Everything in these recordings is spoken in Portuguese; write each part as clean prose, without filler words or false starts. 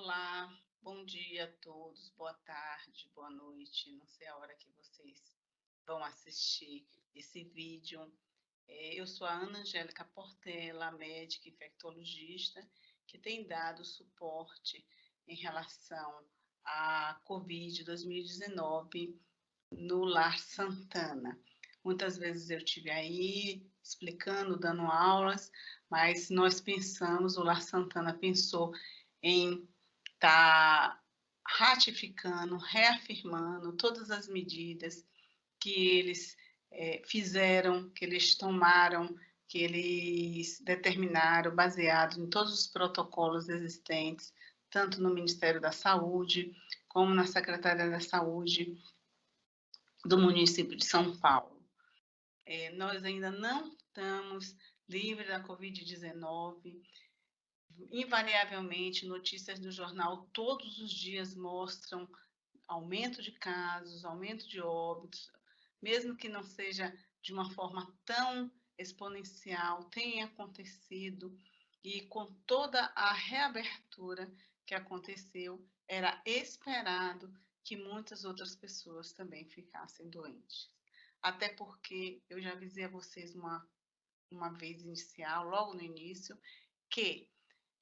Olá, bom dia a todos, boa tarde, boa noite. Não sei a hora que vocês vão assistir esse vídeo. Eu sou a Ana Angélica Portela, médica infectologista, que tem dado suporte em relação à Covid 2019 no Lar Santana. Muitas vezes eu estive aí explicando, dando aulas, mas nós pensamos, o Lar Santana pensou em estar ratificando, reafirmando todas as medidas que eles fizeram, que eles tomaram, que eles determinaram, baseado em todos os protocolos existentes, tanto no Ministério da Saúde, como na Secretaria da Saúde do município de São Paulo. Nós ainda não estamos livres da Covid-19. Invariavelmente, notícias do jornal todos os dias mostram aumento de casos, aumento de óbitos, mesmo que não seja de uma forma tão exponencial, tem acontecido, e com toda a reabertura que aconteceu, era esperado que muitas outras pessoas também ficassem doentes. Até porque eu já avisei a vocês uma vez inicial, logo no início, que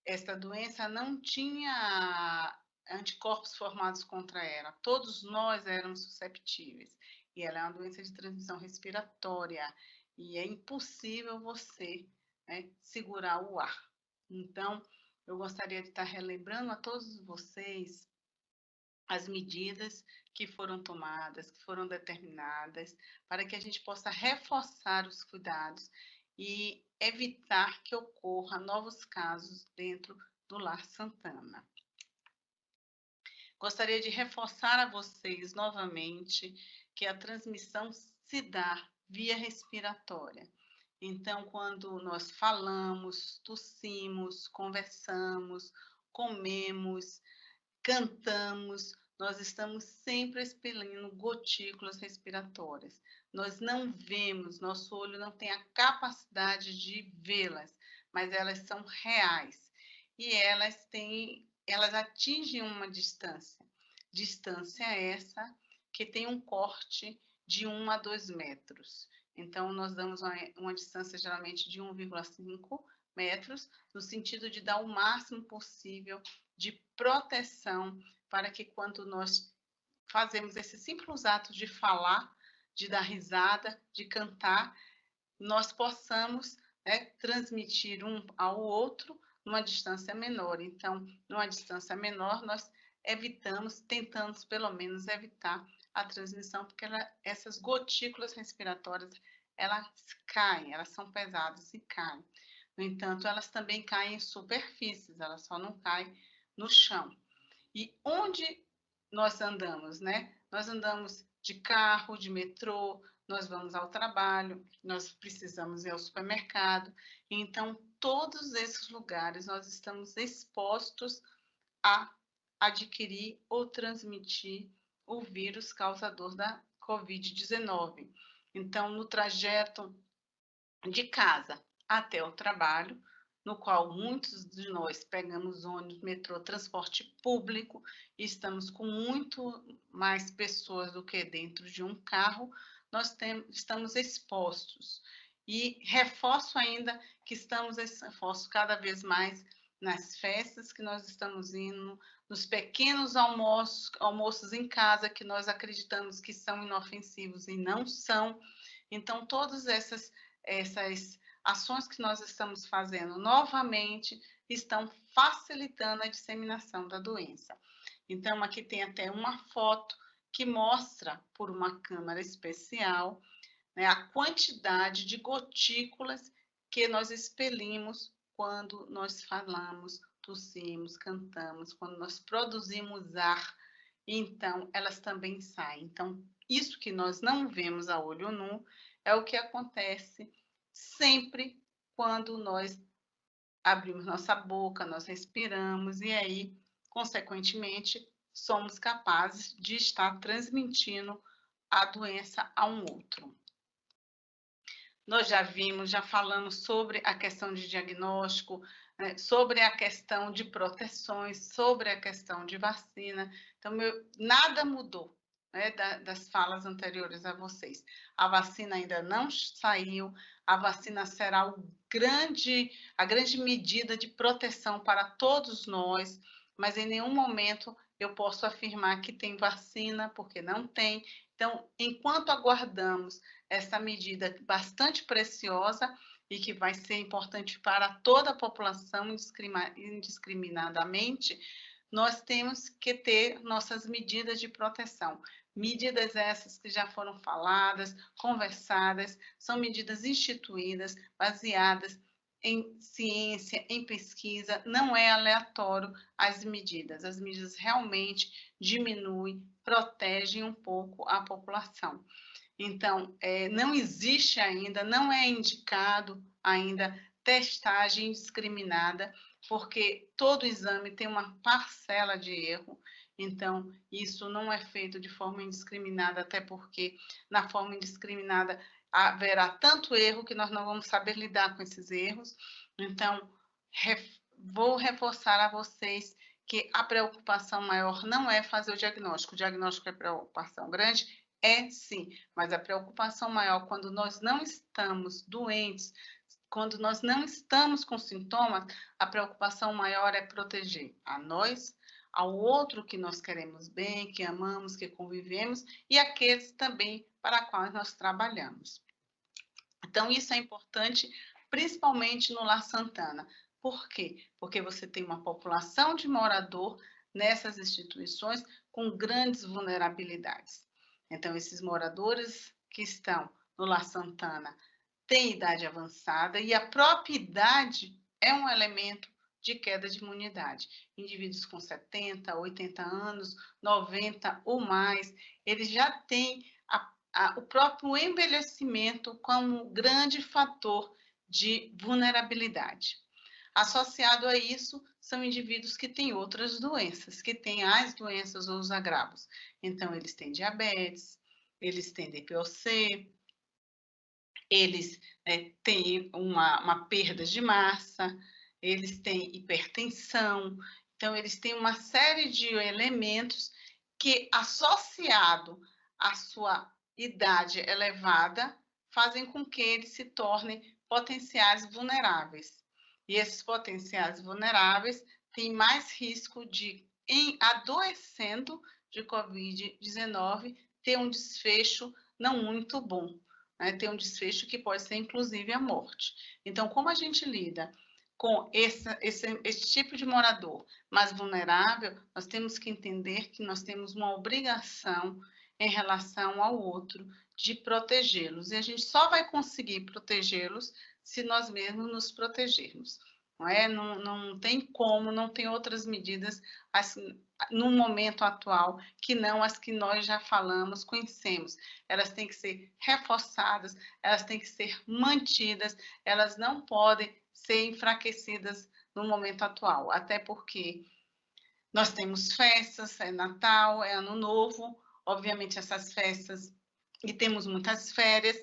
esta doença não tinha anticorpos formados contra ela. Todos nós éramos susceptíveis. E ela é uma doença de transmissão respiratória. E é impossível você, né, segurar o ar. Então, eu gostaria de estar relembrando a todos vocês as medidas que foram tomadas, que foram determinadas, para que a gente possa reforçar os cuidados e evitar que ocorra novos casos dentro do Lar Santana. Gostaria de reforçar a vocês novamente que a transmissão se dá via respiratória. Então, quando nós falamos, tossimos, conversamos, comemos, cantamos, nós estamos sempre expelindo gotículas respiratórias. Nós não vemos, nosso olho não tem a capacidade de vê-las, mas elas são reais. E elas atingem uma distância. Distância essa que tem um corte de 1 a 2 metros. Então, nós damos uma distância geralmente de 1,5 metros, no sentido de dar o máximo possível de proteção para que quando nós fazemos esse simples ato de falar, de dar risada, de cantar, nós possamos, né, transmitir um ao outro numa distância menor. Então, numa distância menor, nós tentamos pelo menos evitar a transmissão, porque essas gotículas respiratórias, elas caem, elas são pesadas e caem. No entanto, elas também caem em superfícies, elas só não caem no chão. E onde nós andamos, né? Nós andamos de carro, de metrô, nós vamos ao trabalho, nós precisamos ir ao supermercado. Então, todos esses lugares nós estamos expostos a adquirir ou transmitir o vírus causador da Covid-19. Então, no trajeto de casa até o trabalho, no qual muitos de nós pegamos ônibus, metrô, transporte público, e estamos com muito mais pessoas do que dentro de um carro, estamos expostos. E reforço ainda que estamos expostos cada vez mais nas festas que nós estamos indo, nos pequenos almoços em casa que nós acreditamos que são inofensivos e não são. Então, todas essas ações que nós estamos fazendo novamente estão facilitando a disseminação da doença. Então, aqui tem até uma foto que mostra, por uma câmera especial, né, a quantidade de gotículas que nós expelimos quando nós falamos, tossimos, cantamos, quando nós produzimos ar, então elas também saem. Então, isso que nós não vemos a olho nu é o que acontece sempre quando nós abrimos nossa boca, nós respiramos e aí, consequentemente, somos capazes de estar transmitindo a doença a um outro. Nós já falamos sobre a questão de diagnóstico, né, sobre a questão de proteções, sobre a questão de vacina. Então, nada mudou, né, das falas anteriores a vocês. A vacina ainda não saiu, a vacina será a grande medida de proteção para todos nós, mas em nenhum momento eu posso afirmar que tem vacina, porque não tem. Então, enquanto aguardamos essa medida bastante preciosa, e que vai ser importante para toda a população indiscriminadamente, nós temos que ter nossas medidas de proteção. Medidas essas que já foram faladas, conversadas, são medidas instituídas, baseadas em ciência, em pesquisa, não é aleatório as medidas realmente diminuem, protegem um pouco a população. Então, não existe ainda, não é indicado ainda testagem indiscriminada, porque todo exame tem uma parcela de erro, então isso não é feito de forma indiscriminada, até porque na forma indiscriminada haverá tanto erro que nós não vamos saber lidar com esses erros. Então, vou reforçar a vocês que a preocupação maior não é fazer o diagnóstico é preocupação grande, é sim, mas a preocupação maior quando nós não estamos doentes, quando nós não estamos com sintomas, a preocupação maior é proteger a nós, ao outro que nós queremos bem, que amamos, que convivemos, e aqueles também para quais nós trabalhamos. Então, isso é importante, principalmente no Lar Santana. Por quê? Porque você tem uma população de morador nessas instituições com grandes vulnerabilidades. Então, esses moradores que estão no Lar Santana têm idade avançada e a própria idade é um elemento de queda de imunidade. Indivíduos com 70, 80 anos, 90 ou mais, eles já têm o próprio envelhecimento como grande fator de vulnerabilidade. Associado a isso, são indivíduos que têm outras doenças, que têm as doenças ou os agravos. Então, eles têm diabetes, eles têm DPOC, eles têm uma perda de massa, eles têm hipertensão. Então, eles têm uma série de elementos que, associado à sua idade elevada, fazem com que eles se tornem potenciais vulneráveis. E esses potenciais vulneráveis têm mais risco de, em adoecendo de Covid-19, ter um desfecho não muito bom, né? Ter um desfecho que pode ser, inclusive, a morte. Então, como a gente lida com esse tipo de morador mais vulnerável, nós temos que entender que nós temos uma obrigação em relação ao outro de protegê-los. E a gente só vai conseguir protegê-los se nós mesmos nos protegermos. Não é? Não tem como, não tem outras medidas assim, no momento atual que não as que nós já falamos, conhecemos. Elas têm que ser reforçadas, elas têm que ser mantidas, elas não podem ser enfraquecidas no momento atual, até porque nós temos festas, é Natal, é Ano Novo, obviamente essas festas, e temos muitas férias,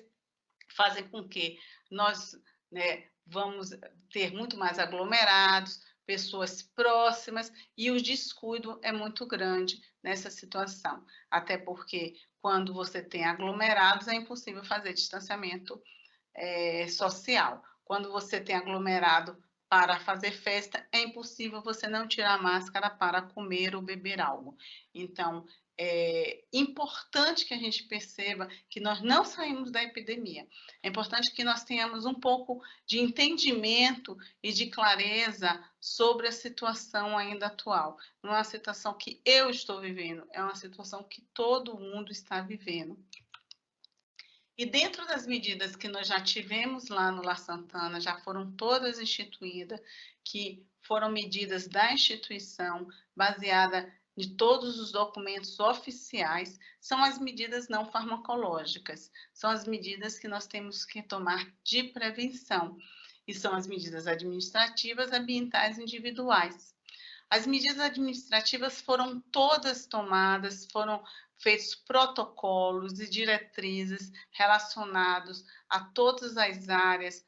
fazem com que nós, né, vamos ter muito mais aglomerados, pessoas próximas, e o descuido é muito grande nessa situação, até porque quando você tem aglomerados é impossível fazer distanciamento social. Quando você tem aglomerado para fazer festa, é impossível você não tirar a máscara para comer ou beber algo. Então, é importante que a gente perceba que nós não saímos da epidemia. É importante que nós tenhamos um pouco de entendimento e de clareza sobre a situação ainda atual. Não é uma situação que eu estou vivendo, é uma situação que todo mundo está vivendo. E dentro das medidas que nós já tivemos lá no Lar Santana, já foram todas instituídas, que foram medidas da instituição, baseada de todos os documentos oficiais, são as medidas não farmacológicas, são as medidas que nós temos que tomar de prevenção, e são as medidas administrativas, ambientais e individuais. As medidas administrativas foram todas tomadas, foram feitos protocolos e diretrizes relacionados a todas as áreas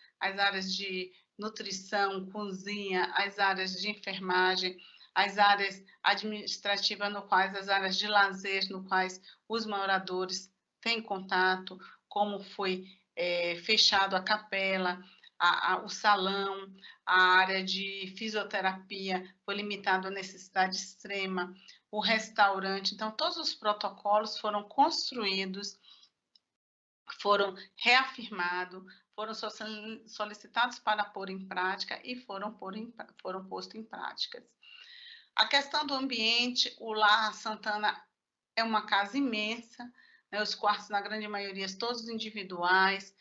nutrição, cozinha, as áreas de enfermagem, as áreas administrativas, no quais as áreas de lazer, no quais os moradores têm contato, como foi fechado a capela, o salão, a área de fisioterapia foi limitado à necessidade extrema, o restaurante. Então, todos os protocolos foram construídos, foram reafirmados, foram solicitados para pôr em prática e foram postos em práticas. A questão do ambiente, o Lar Santana é uma casa imensa, né, os quartos, na grande maioria, todos individuais,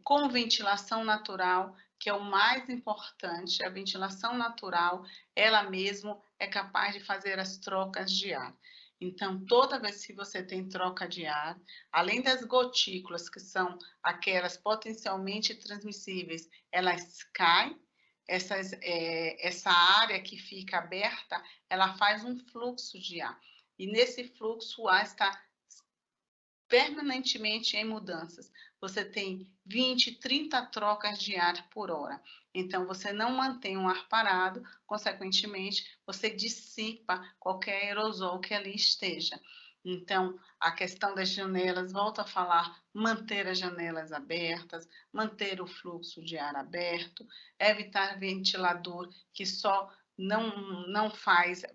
com ventilação natural, que é o mais importante. A ventilação natural, ela mesmo é capaz de fazer as trocas de ar. Então, toda vez que você tem troca de ar, além das gotículas, que são aquelas potencialmente transmissíveis, elas caem, essa área que fica aberta, ela faz um fluxo de ar. E nesse fluxo, o ar está permanentemente em mudanças. Você tem 20, 30 trocas de ar por hora. Então, você não mantém um ar parado, consequentemente, você dissipa qualquer aerosol que ali esteja. Então, a questão das janelas, volto a falar, manter as janelas abertas, manter o fluxo de ar aberto, evitar ventilador que só não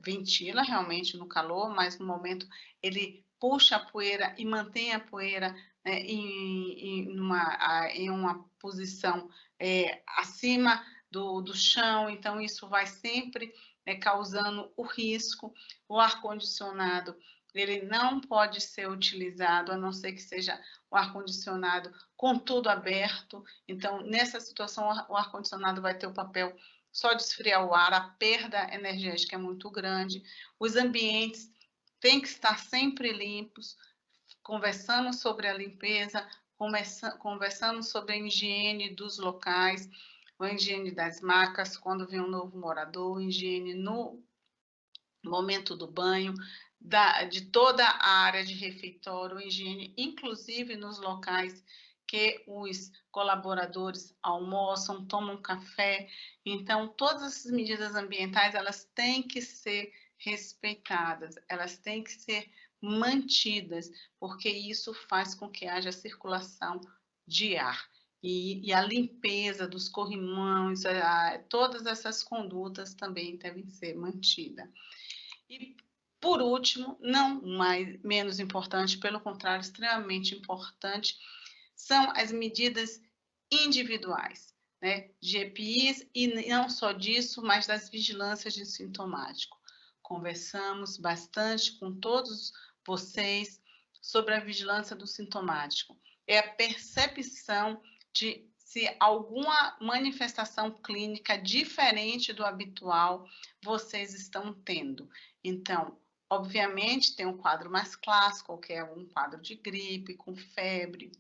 ventila realmente no calor, mas no momento ele puxa a poeira e mantém a poeira em uma posição acima do chão, então isso vai sempre causando o risco. O ar-condicionado, ele não pode ser utilizado, a não ser que seja o ar-condicionado com tudo aberto. Então, nessa situação, o ar-condicionado vai ter o papel só de esfriar o ar, a perda energética é muito grande. Os ambientes têm que estar sempre limpos, conversando sobre a limpeza, conversando sobre a higiene dos locais, a higiene das macas, quando vem um novo morador, higiene no momento do banho, de toda a área de refeitório, higiene, inclusive nos locais que os colaboradores almoçam, tomam café. Então, todas essas medidas ambientais, elas têm que ser respeitadas, elas têm que ser mantidas, porque isso faz com que haja circulação de ar. E a limpeza dos corrimões, todas essas condutas também devem ser mantidas. E, por último, não menos importante, pelo contrário, extremamente importante, são as medidas individuais, né, de EPIs, e não só disso, mas das vigilâncias de sintomático. Conversamos bastante com todos vocês sobre a vigilância do sintomático. É a percepção de se alguma manifestação clínica diferente do habitual vocês estão tendo. Então, obviamente, tem um quadro mais clássico, que é um quadro de gripe, com febre,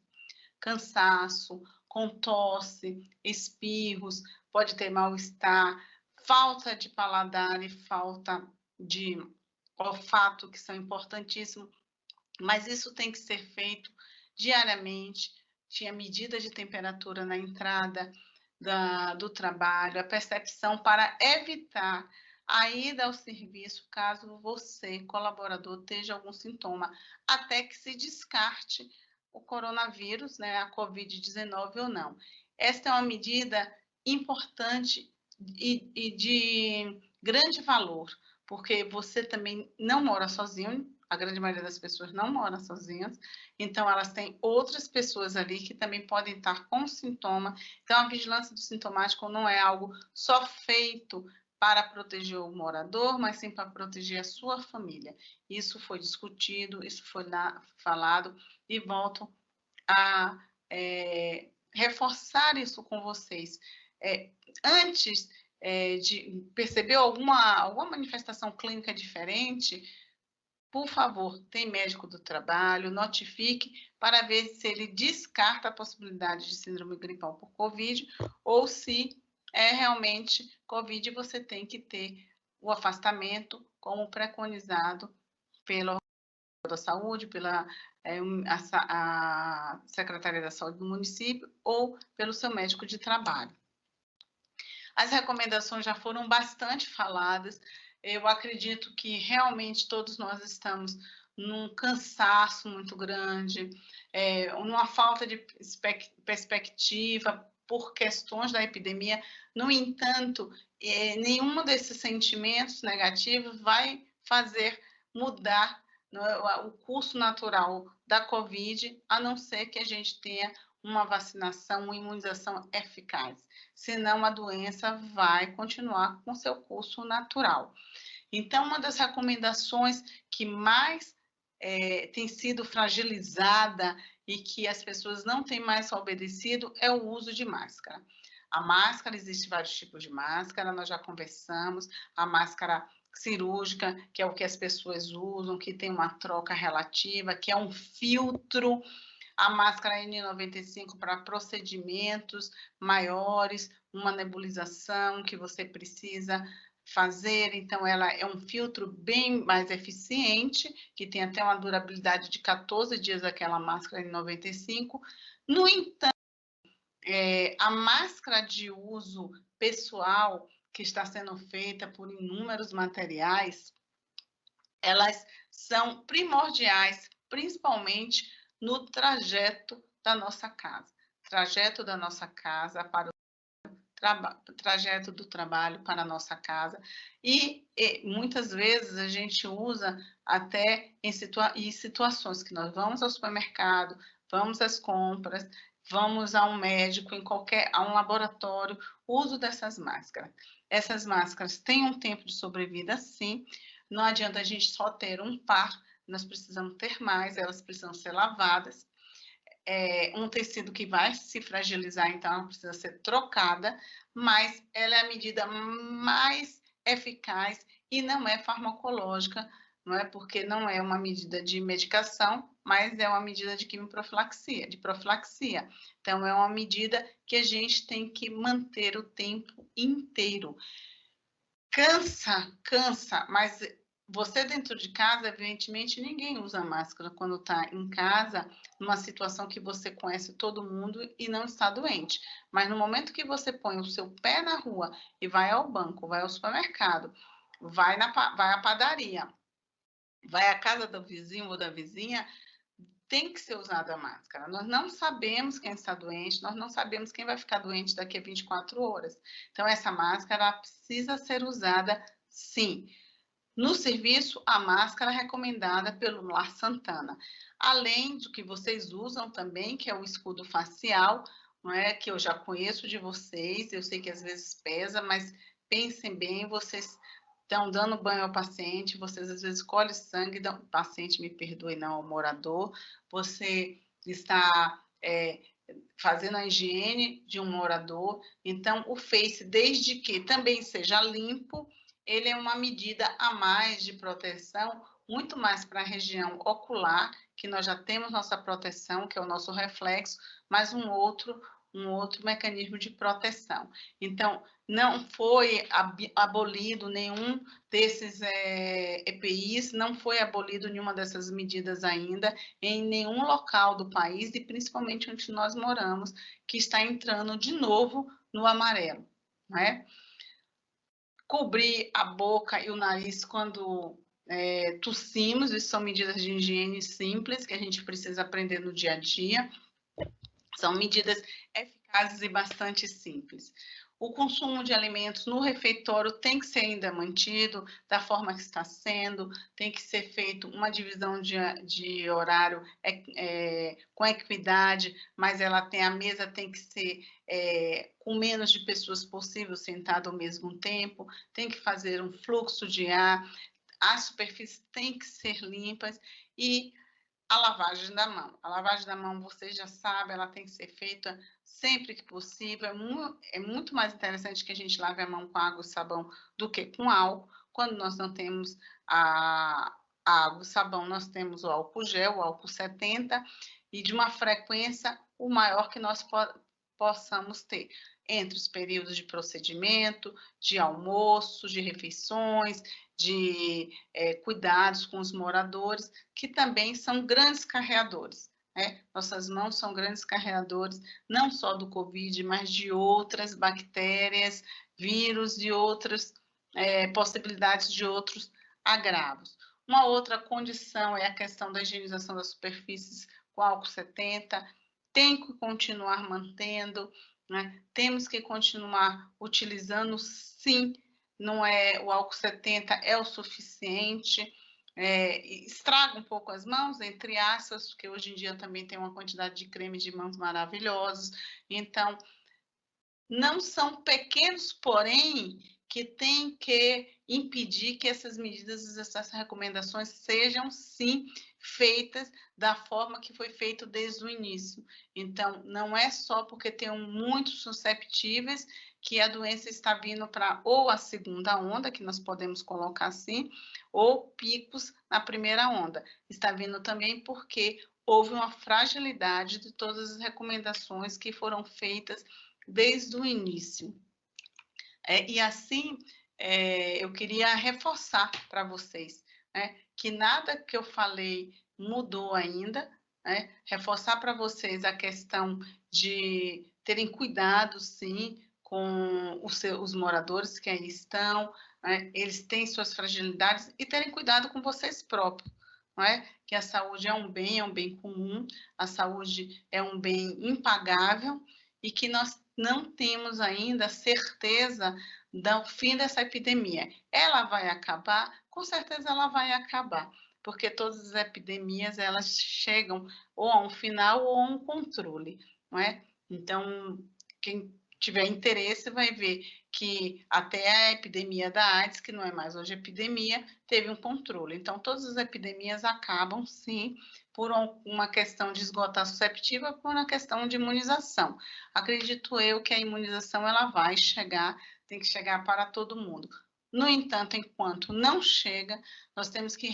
cansaço, com tosse, espirros, pode ter mal-estar, falta de paladar e falta de olfato, que são importantíssimos, mas isso tem que ser feito diariamente. Tinha medida de temperatura na entrada do trabalho, a percepção para evitar a ida ao serviço, caso você, colaborador, tenha algum sintoma, até que se descarte o coronavírus, né, a Covid-19 ou não. Esta é uma medida importante e de grande valor, porque você também não mora sozinho, a grande maioria das pessoas não mora sozinhas, então elas têm outras pessoas ali que também podem estar com sintoma. Então, a vigilância do sintomático não é algo só feito para proteger o morador, mas sim para proteger a sua família. Isso foi discutido, isso foi falado, e volto a reforçar isso com vocês. Antes de perceber alguma manifestação clínica diferente, por favor, tem médico do trabalho, notifique para ver se ele descarta a possibilidade de síndrome gripal por Covid ou se é realmente Covid, você tem que ter o afastamento como preconizado pela da Saúde, pela a Secretaria da Saúde do município ou pelo seu médico de trabalho. As recomendações já foram bastante faladas. Eu acredito que realmente todos nós estamos num cansaço muito grande, numa falta de perspectiva por questões da epidemia. No entanto, nenhum desses sentimentos negativos vai fazer mudar, né, o curso natural da Covid, a não ser que a gente tenha uma vacinação, uma imunização eficaz. Senão, a doença vai continuar com seu curso natural. Então, uma das recomendações que mais tem sido fragilizada e que as pessoas não têm mais obedecido é o uso de máscara. A máscara, existe vários tipos de máscara, nós já conversamos, a máscara cirúrgica, que é o que as pessoas usam, que tem uma troca relativa, que é um filtro, a máscara N95 para procedimentos maiores, uma nebulização que você precisa fazer, então ela é um filtro bem mais eficiente, que tem até uma durabilidade de 14 dias aquela máscara N95. No entanto, a máscara de uso pessoal, que está sendo feita por inúmeros materiais, elas são primordiais, principalmente no trajeto da nossa casa. Trajeto da nossa casa para o trajeto do trabalho para a nossa casa. E muitas vezes a gente usa até em situações que nós vamos ao supermercado, vamos às compras, vamos a um médico, a um laboratório, uso dessas máscaras. Essas máscaras têm um tempo de sobrevida, sim. Não adianta a gente só ter um par, nós precisamos ter mais, elas precisam ser lavadas. Um tecido que vai se fragilizar, então ela precisa ser trocada, mas ela é a medida mais eficaz e não é farmacológica, não é? Porque não é uma medida de medicação, mas é uma medida de quimioprofilaxia, de profilaxia. Então, é uma medida que a gente tem que manter o tempo inteiro. Cansa, mas você dentro de casa, evidentemente, ninguém usa máscara quando está em casa, numa situação que você conhece todo mundo e não está doente. Mas no momento que você põe o seu pé na rua e vai ao banco, vai ao supermercado, vai à padaria, vai à casa do vizinho ou da vizinha, tem que ser usada a máscara. Nós não sabemos quem está doente, nós não sabemos quem vai ficar doente daqui a 24 horas. Então, essa máscara precisa ser usada sim. No serviço, a máscara recomendada pelo Lar Santana. Além do que vocês usam também, que é o escudo facial, não é? Que eu já conheço de vocês, eu sei que às vezes pesa, mas pensem bem, vocês estão dando banho ao paciente, vocês às vezes colhem sangue do paciente, me perdoe, não, o morador, você está fazendo a higiene de um morador, então o face, desde que também seja limpo, ele é uma medida a mais de proteção, muito mais para a região ocular, que nós já temos nossa proteção, que é o nosso reflexo, mas um outro mecanismo de proteção. Então, não foi abolido nenhum desses EPIs, não foi abolido nenhuma dessas medidas ainda em nenhum local do país e principalmente onde nós moramos, que está entrando de novo no amarelo, não é? Cobrir a boca e o nariz quando tossimos, isso são medidas de higiene simples que a gente precisa aprender no dia a dia. São medidas eficazes e bastante simples. O consumo de alimentos no refeitório tem que ser ainda mantido da forma que está sendo, tem que ser feito uma divisão de horário com equidade, mas a mesa tem que ser com menos de pessoas possível sentada ao mesmo tempo, tem que fazer um fluxo de ar, as superfícies têm que ser limpas e a lavagem da mão. A lavagem da mão, vocês já sabem, ela tem que ser feita sempre que possível. É muito mais interessante que a gente lave a mão com água e sabão do que com álcool. Quando nós não temos a água e sabão, nós temos o álcool gel, o álcool 70, e de uma frequência o maior que nós possamos ter entre os períodos de procedimento, de almoço, de refeições, de cuidados com os moradores, que também são grandes carreadores. Nossas mãos são grandes carreadores, não só do Covid, mas de outras bactérias, vírus e outras possibilidades de outros agravos. Uma outra condição é a questão da higienização das superfícies com álcool 70, tem que continuar mantendo, né? Temos que continuar utilizando, sim, não é o álcool 70 é o suficiente, estraga um pouco as mãos, entre aspas, porque hoje em dia também tem uma quantidade de creme de mãos maravilhosos, então não são pequenos, porém, que tem que impedir que essas medidas, essas recomendações sejam, sim, feitas da forma que foi feito desde o início. Então, não é só porque tem muitos susceptíveis que a doença está vindo para ou a segunda onda, que nós podemos colocar assim, ou picos na primeira onda. Está vindo também porque houve uma fragilidade de todas as recomendações que foram feitas desde o início. E assim, eu queria reforçar para vocês, né, que nada que eu falei mudou ainda, né, reforçar para vocês a questão de terem cuidado, sim, com os moradores que aí estão, né, eles têm suas fragilidades, e terem cuidado com vocês próprios, não é? Que a saúde é um bem comum, a saúde é um bem impagável, e que nós não temos ainda certeza do fim dessa epidemia. Ela vai acabar? Com certeza ela vai acabar, porque todas as epidemias elas chegam ou a um final ou a um controle, não é? Então, quem tiver interesse vai ver que até a epidemia da AIDS, que não é mais hoje epidemia, teve um controle. Então, todas as epidemias acabam, sim, por uma questão de esgotar susceptível, por uma questão de imunização. Acredito eu que a imunização ela vai chegar, tem que chegar para todo mundo. No entanto, enquanto não chega, nós temos que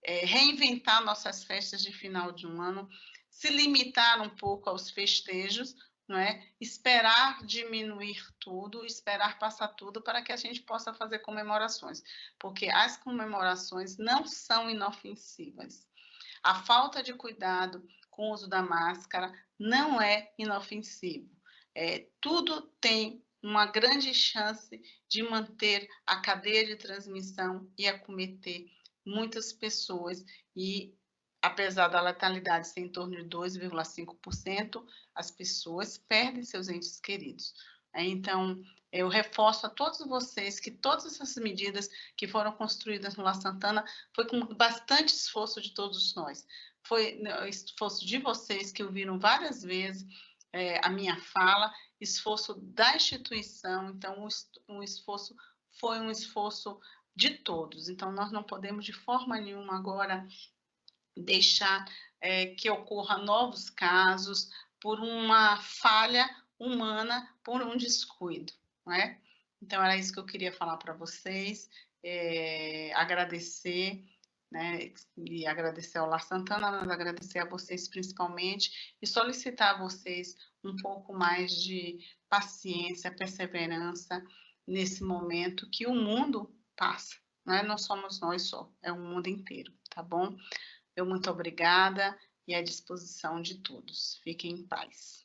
reinventar nossas festas de final de um ano, se limitar um pouco aos festejos, não é? Esperar diminuir tudo, esperar passar tudo para que a gente possa fazer comemorações, porque as comemorações não são inofensivas. A falta de cuidado com o uso da máscara não é inofensivo. Tudo tem uma grande chance de manter a cadeia de transmissão e acometer muitas pessoas, e apesar da letalidade ser em torno de 2,5%, as pessoas perdem seus entes queridos. Então, eu reforço a todos vocês que todas essas medidas que foram construídas no La Santana foi com bastante esforço de todos nós. Foi esforço de vocês que ouviram várias vezes a minha fala, esforço da instituição, então o esforço foi um esforço de todos. Então, nós não podemos de forma nenhuma agora deixar que ocorra novos casos por uma falha humana, por um descuido, não é? Então, era isso que eu queria falar para vocês, agradecer, né, e agradecer ao Lar Santana, mas agradecer a vocês principalmente, e solicitar a vocês um pouco mais de paciência, perseverança nesse momento que o mundo passa, não somos nós só, é o mundo inteiro, tá bom? Muito obrigada e à disposição de todos. Fiquem em paz.